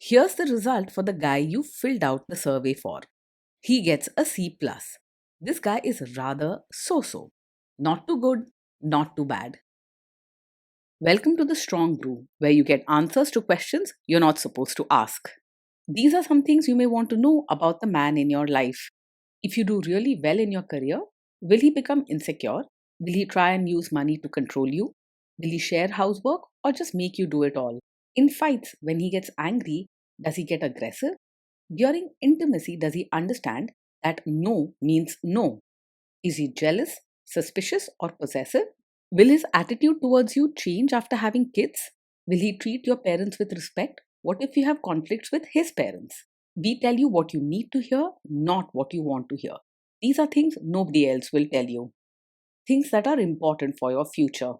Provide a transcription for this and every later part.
Here's the result for the guy you filled out the survey for. He gets a C+. plus. This guy is rather so-so. Not too good, not too bad. Welcome to the Strong Brew, where you get answers to questions you're not supposed to ask. These are some things you may want to know about the man in your life. If you do really well in your career, will he become insecure? Will he try and use money to control you? Will he share housework or just make you do it all? In fights, when he gets angry, does he get aggressive? During intimacy, does he understand that no means no? Is he jealous, suspicious, or possessive? Will his attitude towards you change after having kids? Will he treat your parents with respect? What if you have conflicts with his parents? We tell you what you need to hear, not what you want to hear. These are things nobody else will tell you. Things that are important for your future.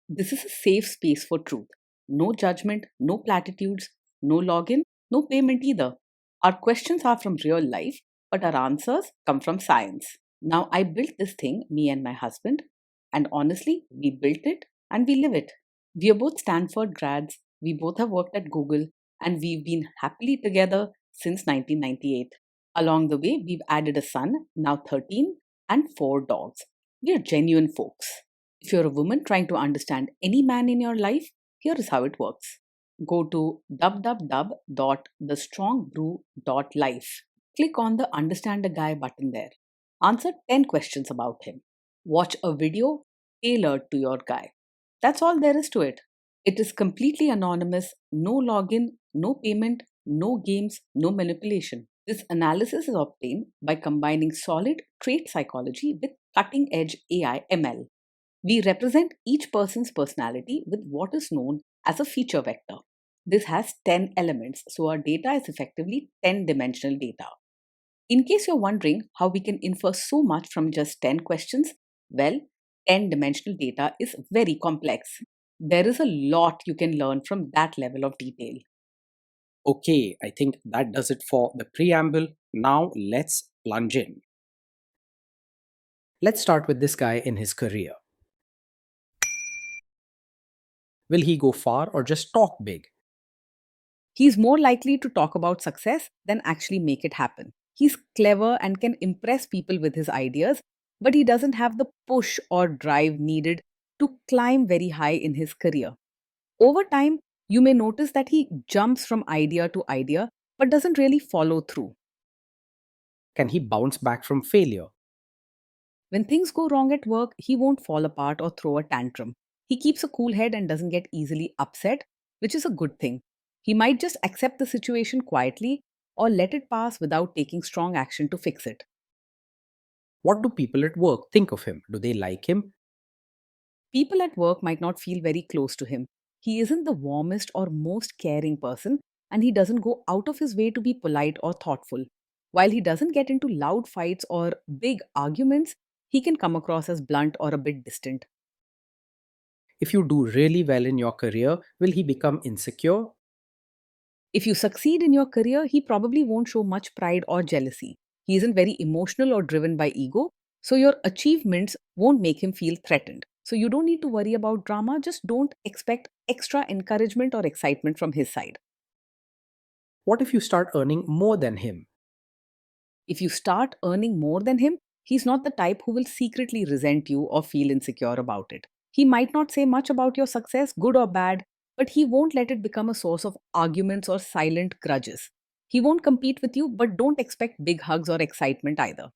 This is a safe space for truth. No judgment, no platitudes, no login, no payment either. Our questions are from real life, but our answers come from science. Now, I built this thing, me and my husband, and honestly, we built it and we live it. We are both Stanford grads, we both have worked at Google, and we've been happily together since 1998. Along the way, we've added a son, now 13, and 4 dogs. We are genuine folks. If you're a woman trying to understand any man in your life, here is how it works. Go to www.thestrongbrew.life. Click on the Understand a Guy button there. Answer 10 questions about him. Watch a video tailored to your guy. That's all there is to it. It is completely anonymous, no login, no payment, no games, no manipulation. This analysis is obtained by combining solid trait psychology with cutting edge AI ML. We represent each person's personality with what is known as a feature vector. This has 10 elements, so our data is effectively 10-dimensional data. In case you're wondering how we can infer so much from just 10 questions, well, 10-dimensional data is very complex. There is a lot you can learn from that level of detail. Okay, I think that does it for the preamble. Now let's plunge in. Let's start with this guy in his career. Will he go far or just talk big? He's more likely to talk about success than actually make it happen. He's clever and can impress people with his ideas, but he doesn't have the push or drive needed to climb very high in his career. Over time, you may notice that he jumps from idea to idea but doesn't really follow through. Can he bounce back from failure? When things go wrong at work, he won't fall apart or throw a tantrum. He keeps a cool head and doesn't get easily upset, which is a good thing. He might just accept the situation quietly or let it pass without taking strong action to fix it. What do people at work think of him? Do they like him? People at work might not feel very close to him. He isn't the warmest or most caring person, and he doesn't go out of his way to be polite or thoughtful. While he doesn't get into loud fights or big arguments, he can come across as blunt or a bit distant. If you do really well in your career, will he become insecure? If you succeed in your career, he probably won't show much pride or jealousy. He isn't very emotional or driven by ego, so your achievements won't make him feel threatened. So you don't need to worry about drama, just don't expect extra encouragement or excitement from his side. What if you start earning more than him? If you start earning more than him, he's not the type who will secretly resent you or feel insecure about it. He might not say much about your success, good or bad, but he won't let it become a source of arguments or silent grudges. He won't compete with you, but don't expect big hugs or excitement either.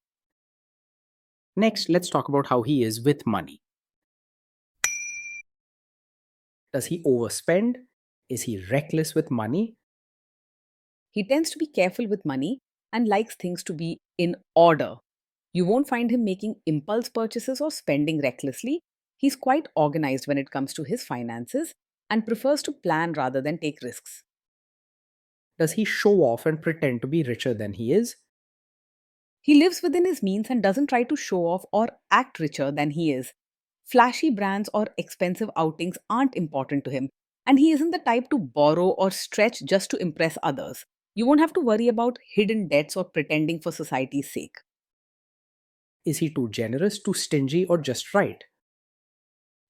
Next, let's talk about how he is with money. Does he overspend? Is he reckless with money? He tends to be careful with money and likes things to be in order. You won't find him making impulse purchases or spending recklessly. He's quite organized when it comes to his finances and prefers to plan rather than take risks. Does he show off and pretend to be richer than he is? He lives within his means and doesn't try to show off or act richer than he is. Flashy brands or expensive outings aren't important to him, and he isn't the type to borrow or stretch just to impress others. You won't have to worry about hidden debts or pretending for society's sake. Is he too generous, too stingy, or just right?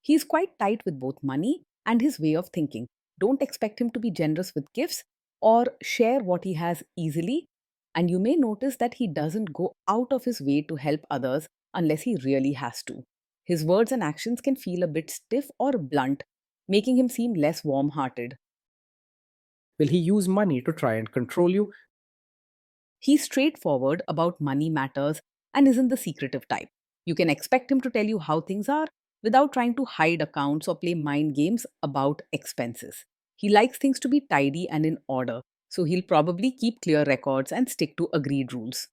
He is quite tight with both money and his way of thinking. Don't expect him to be generous with gifts, or share what he has easily. And you may notice that he doesn't go out of his way to help others unless he really has to. His words and actions can feel a bit stiff or blunt, making him seem less warm hearted. Will he use money to try and control you? He's straightforward about money matters and isn't the secretive type. You can expect him to tell you how things are without trying to hide accounts or play mind games about expenses. He likes things to be tidy and in order, so he'll probably keep clear records and stick to agreed rules.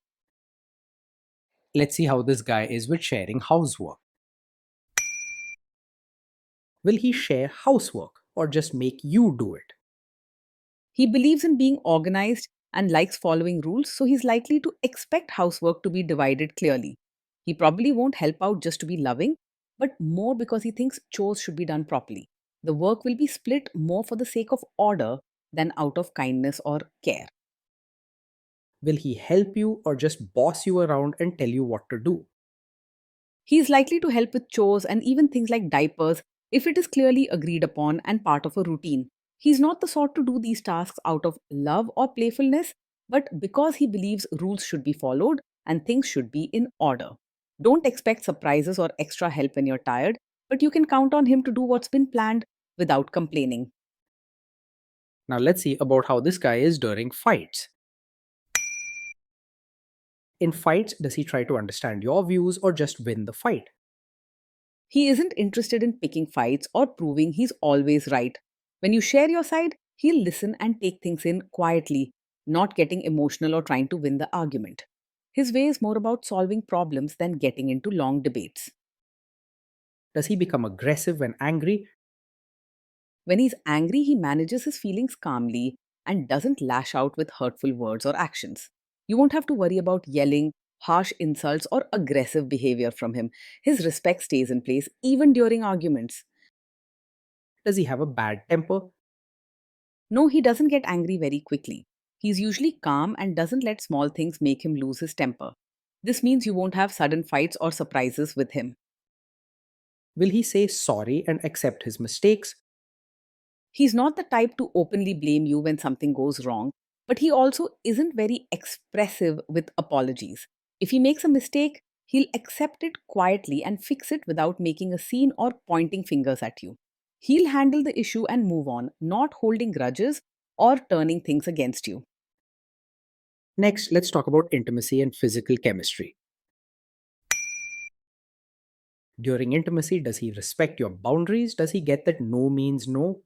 Let's see how this guy is with sharing housework. Will he share housework or just make you do it? He believes in being organized and likes following rules, so he's likely to expect housework to be divided clearly. He probably won't help out just to be loving, but more because he thinks chores should be done properly. The work will be split more for the sake of order than out of kindness or care. Will he help you or just boss you around and tell you what to do? He is likely to help with chores and even things like diapers if it is clearly agreed upon and part of a routine. He's not the sort to do these tasks out of love or playfulness, but because he believes rules should be followed and things should be in order. Don't expect surprises or extra help when you're tired, but you can count on him to do what's been planned without complaining. Now let's see about how this guy is during fights. In fights, does he try to understand your views or just win the fight? He isn't interested in picking fights or proving he's always right. When you share your side, he'll listen and take things in quietly, not getting emotional or trying to win the argument. His way is more about solving problems than getting into long debates. Does he become aggressive when angry? When he's angry, he manages his feelings calmly and doesn't lash out with hurtful words or actions. You won't have to worry about yelling, harsh insults, or aggressive behavior from him. His respect stays in place even during arguments. Does he have a bad temper? No, he doesn't get angry very quickly. He's usually calm and doesn't let small things make him lose his temper. This means you won't have sudden fights or surprises with him. Will he say sorry and accept his mistakes? He's not the type to openly blame you when something goes wrong, but he also isn't very expressive with apologies. If he makes a mistake, he'll accept it quietly and fix it without making a scene or pointing fingers at you. He'll handle the issue and move on, not holding grudges or turning things against you. Next, let's talk about intimacy and physical chemistry. During intimacy, does he respect your boundaries? Does he get that no means no?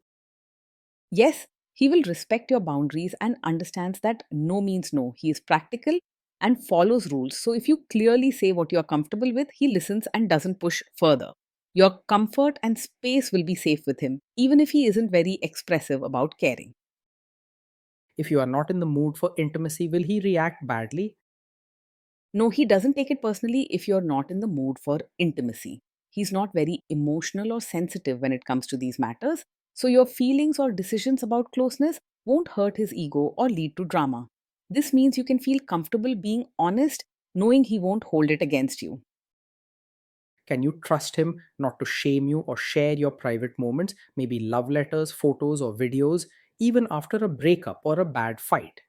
Yes, he will respect your boundaries and understands that no means no. He is practical and follows rules. So if you clearly say what you are comfortable with, he listens and doesn't push further. Your comfort and space will be safe with him, even if he isn't very expressive about caring. If you are not in the mood for intimacy, will he react badly? No, he doesn't take it personally if you're not in the mood for intimacy. He's not very emotional or sensitive when it comes to these matters, so your feelings or decisions about closeness won't hurt his ego or lead to drama. This means you can feel comfortable being honest, knowing he won't hold it against you. Can you trust him not to shame you or share your private moments, maybe love letters, photos, or videos, even after a breakup or a bad fight?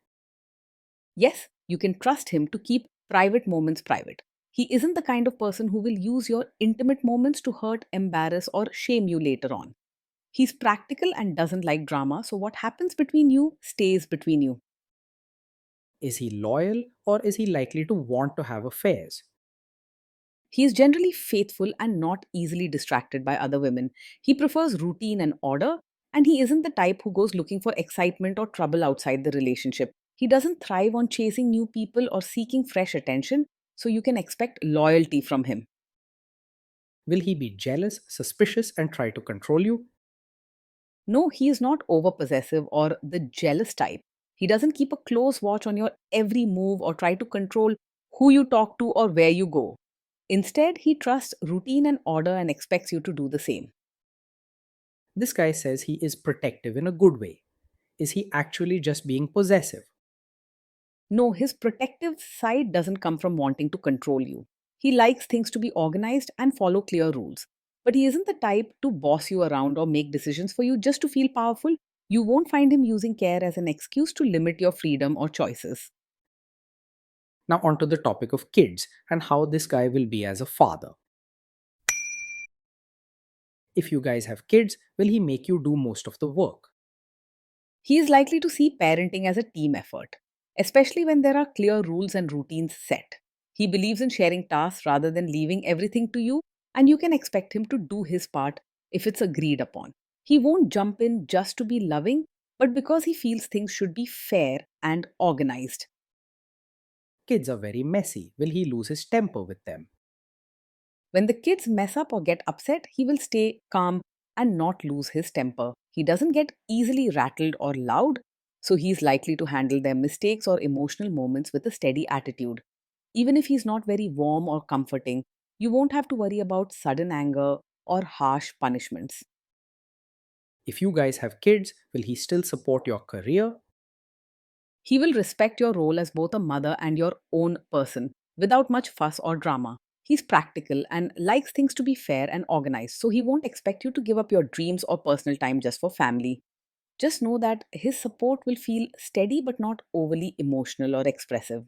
Yes, you can trust him to keep private moments private. He isn't the kind of person who will use your intimate moments to hurt, embarrass, or shame you later on. He's practical and doesn't like drama, so what happens between you stays between you. Is he loyal or is he likely to want to have affairs? He is generally faithful and not easily distracted by other women. He prefers routine and order, and he isn't the type who goes looking for excitement or trouble outside the relationship. He doesn't thrive on chasing new people or seeking fresh attention, so you can expect loyalty from him. Will he be jealous, suspicious, and try to control you? No, he is not over possessive or the jealous type. He doesn't keep a close watch on your every move or try to control who you talk to or where you go. Instead, he trusts routine and order and expects you to do the same. This guy says he is protective in a good way. Is he actually just being possessive? No, his protective side doesn't come from wanting to control you. He likes things to be organized and follow clear rules. But he isn't the type to boss you around or make decisions for you just to feel powerful. You won't find him using care as an excuse to limit your freedom or choices. Now, onto the topic of kids and how this guy will be as a father. If you guys have kids, will he make you do most of the work? He is likely to see parenting as a team effort, especially when there are clear rules and routines set. He believes in sharing tasks rather than leaving everything to you, and you can expect him to do his part if it's agreed upon. He won't jump in just to be loving, but because he feels things should be fair and organized. Kids are very messy. Will he lose his temper with them? When the kids mess up or get upset, he will stay calm and not lose his temper. He doesn't get easily rattled or loud, so he's likely to handle their mistakes or emotional moments with a steady attitude. Even if he's not very warm or comforting, you won't have to worry about sudden anger or harsh punishments. If you guys have kids, will he still support your career? He will respect your role as both a mother and your own person without much fuss or drama. He's practical and likes things to be fair and organized, so he won't expect you to give up your dreams or personal time just for family. Just know that his support will feel steady but not overly emotional or expressive.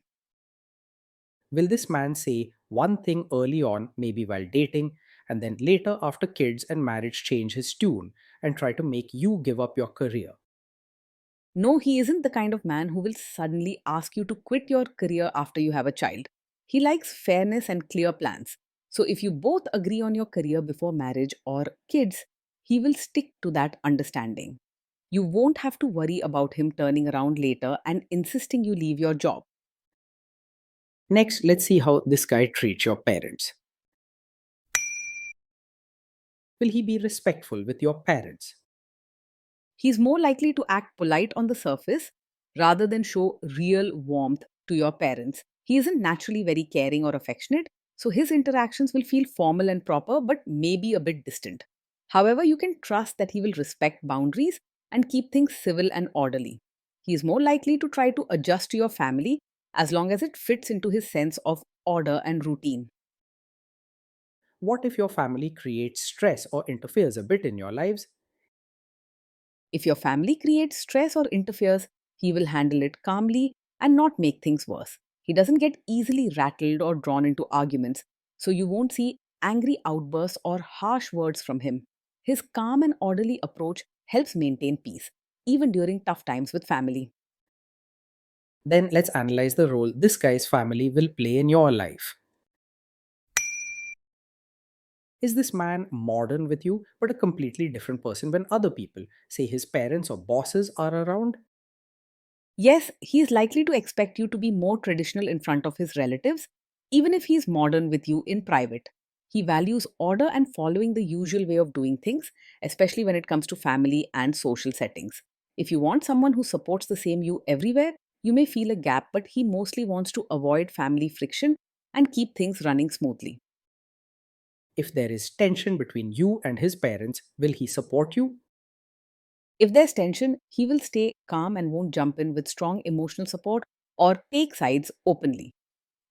Will this man say one thing early on, maybe while dating, and then later after kids and marriage change his tune and try to make you give up your career? No, he isn't the kind of man who will suddenly ask you to quit your career after you have a child. He likes fairness and clear plans. So if you both agree on your career before marriage or kids, he will stick to that understanding. You won't have to worry about him turning around later and insisting you leave your job. Next, let's see how this guy treats your parents. Will he be respectful with your parents? He's more likely to act polite on the surface rather than show real warmth to your parents. He isn't naturally very caring or affectionate, so his interactions will feel formal and proper but maybe a bit distant. However, you can trust that he will respect boundaries and keep things civil and orderly. He is more likely to try to adjust to your family as long as it fits into his sense of order and routine. What if your family creates stress or interferes a bit in your lives? If your family creates stress or interferes, he will handle it calmly and not make things worse. He doesn't get easily rattled or drawn into arguments, so you won't see angry outbursts or harsh words from him. His calm and orderly approach helps maintain peace, even during tough times with family. Then let's analyze the role this guy's family will play in your life. Is this man modern with you, but a completely different person when other people, say his parents or bosses, are around? Yes, he is likely to expect you to be more traditional in front of his relatives, even if he is modern with you in private. He values order and following the usual way of doing things, especially when it comes to family and social settings. If you want someone who supports the same you everywhere, you may feel a gap, but he mostly wants to avoid family friction and keep things running smoothly. If there is tension between you and his parents, will he support you? If there's tension, he will stay calm and won't jump in with strong emotional support or take sides openly.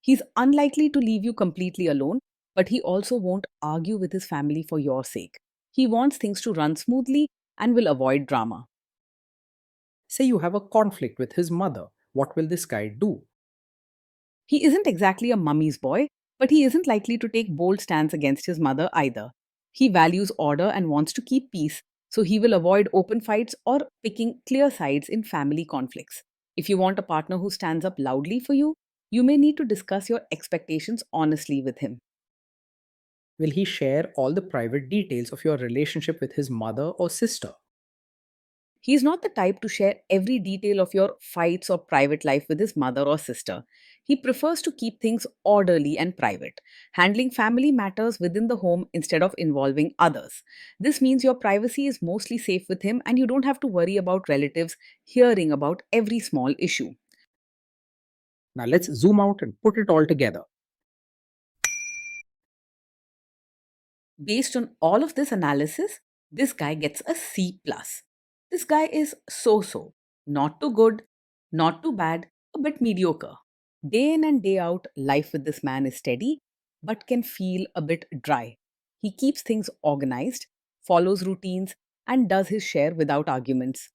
He's unlikely to leave you completely alone, but he also won't argue with his family for your sake. He wants things to run smoothly and will avoid drama. Say you have a conflict with his mother, what will this guy do? He isn't exactly a mummy's boy, but he isn't likely to take bold stands against his mother either. He values order and wants to keep peace, so he will avoid open fights or picking clear sides in family conflicts. If you want a partner who stands up loudly for you, you may need to discuss your expectations honestly with him. Will he share all the private details of your relationship with his mother or sister? He's not the type to share every detail of your fights or private life with his mother or sister. He prefers to keep things orderly and private, handling family matters within the home instead of involving others. This means your privacy is mostly safe with him and you don't have to worry about relatives hearing about every small issue. Now let's zoom out and put it all together. Based on all of this analysis, this guy gets a C plus. This guy is so, not too good, not too bad, a bit mediocre. Day in and day out, life with this man is steady, but can feel a bit dry. He keeps things organized, follows routines, and does his share without arguments.